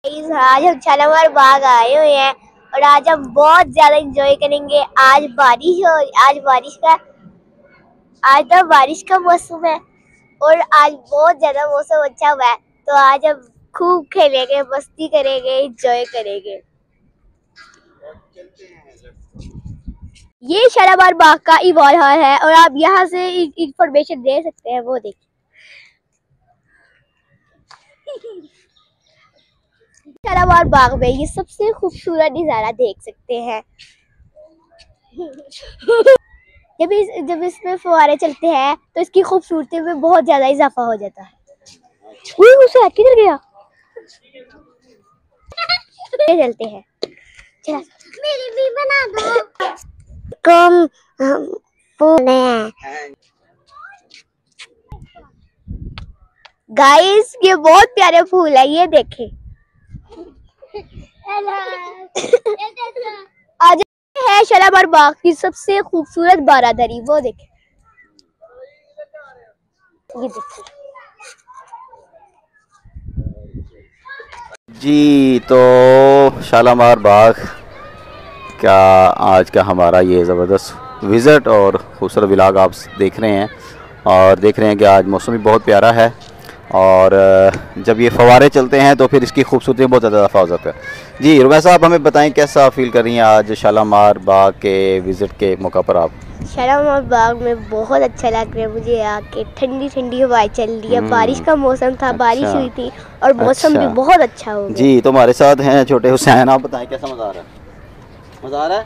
आज हम शालामार बाग आए हुए हैं और आज हम बहुत ज्यादा एंजॉय करेंगे। आज तो बारिश का मौसम है और आज बहुत ज्यादा मौसम अच्छा हुआ है, तो आज हम खूब खेलेंगे, मस्ती करेंगे, एंजॉय करेंगे। ये शालामार बाग का इवॉल्व हॉल है और आप यहाँ से इंफॉर्मेशन दे सकते हैं, वो देखिए। शालामार बाग में ये सबसे खूबसूरत नजारा देख सकते हैं। जब इसमें फुहारे चलते हैं तो इसकी खूबसूरती में बहुत ज्यादा इजाफा हो जाता है। उसे किधर गया? चलते हैं, चला मेरी भी बना दो। कम फूल हैं गाइस, ये बहुत प्यारे फूल है, ये देखें। आज है शालामार बाग की सबसे खूबसूरत बारादरी, वो देखें, ये देखिए जी। तो शालामार बाग का आज का हमारा ये ज़बरदस्त विज़िट और खूबसूरत व्लॉग आप देख रहे हैं और देख रहे हैं कि आज मौसम भी बहुत प्यारा है और जब ये फवारे चलते हैं तो फिर इसकी खूबसूरती में बहुत ज़्यादा इजाफा हो जाता है। जी रुमैया साहब, हमें बताएं कैसा फील कर रही हैं आज शालामार बाग के विज़िट के मौका पर आप? शालामार बाग में बहुत अच्छा लग रहा है मुझे आके। ठंडी ठंडी हवाएं चल रही है, बारिश का मौसम था, बारिश हुई थी और मौसम भी बहुत अच्छा हो गया। जी, तो हमारे साथ हैं छोटे हुसैन, आप बताएं कैसा मज़ा आ रहा है? मज़ा आ रहा है?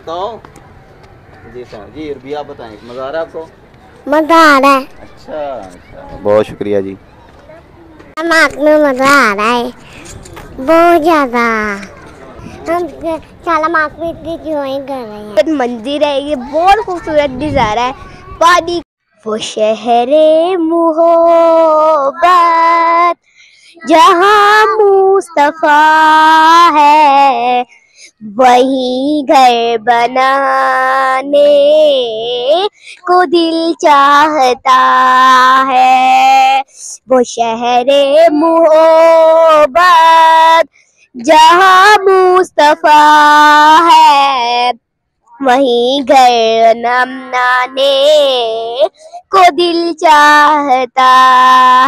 तो जी सर, जी रुबिया आप बताएं, मज़ा आ रहा है आपको? मजा आ रहा है। अच्छा, बहुत शुक्रिया जी। में मजा आ रहा है बहुत ज्यादा। हम शालामार में एंजॉय कर रहे हैं। मंदिर है, ये बहुत खूबसूरत नजारा है। पानी वो शहरे मोहब्बत जहाँ मुस्तफा है, वही घर बनाने को दिल चाहता है। वो शहरे मोहब्बत जहाँ मुस्तफा है, वही घर बनाने को दिल चाहता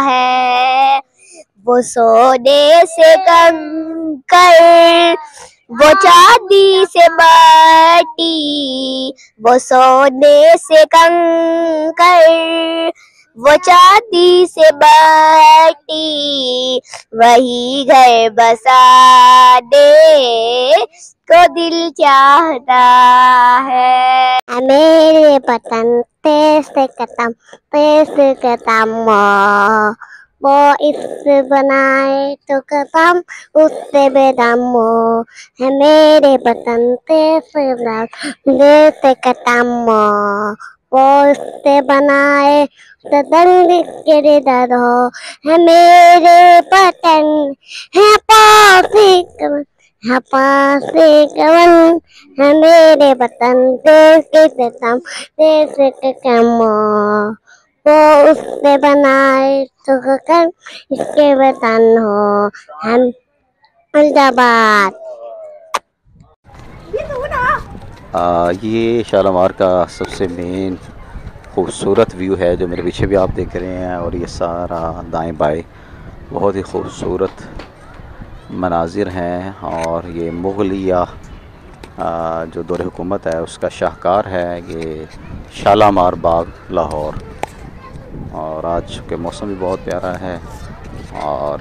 है। वो सोने से कंकर, वो चांदी से माटी, वो सोने से कंकर, वो चांदी से माटी, वही घर बसाने को दिल चाहता है। मेरे वतन से कदम वो इससे बनाए तो कदम उससे बेदम है। मेरे वतन से कदम वो उससे बनाए तो दंग के दर हो है। मेरे वतन है पासे कवन है। मेरे वतन देश के कदम देश के कम वो उससे बनाए तो कर इसके वतन हो हम फैजाबाद। ये शालामार का सबसे मेन खूबसूरत व्यू है जो मेरे पीछे भी आप देख रहे हैं, और ये सारा दाएं बाएं बहुत ही खूबसूरत मनाजिर हैं। और ये मुगलिया जो दौर हुकूमत है उसका शाहकार है ये शालामार बाग लाहौर। और आज के मौसम भी बहुत प्यारा है और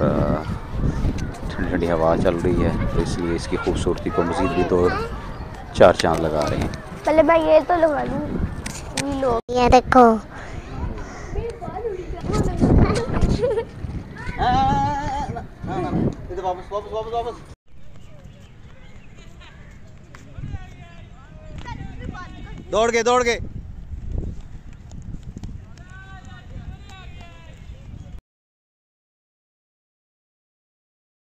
ठंडी ठंडी हवा चल रही है, तो इसलिए इसकी खूबसूरती को मज़ीद भी 2-4 चांद लगा रहे हैं। पहले मैं ये तो लगा लूं, ये देखो वापस दौड़ गए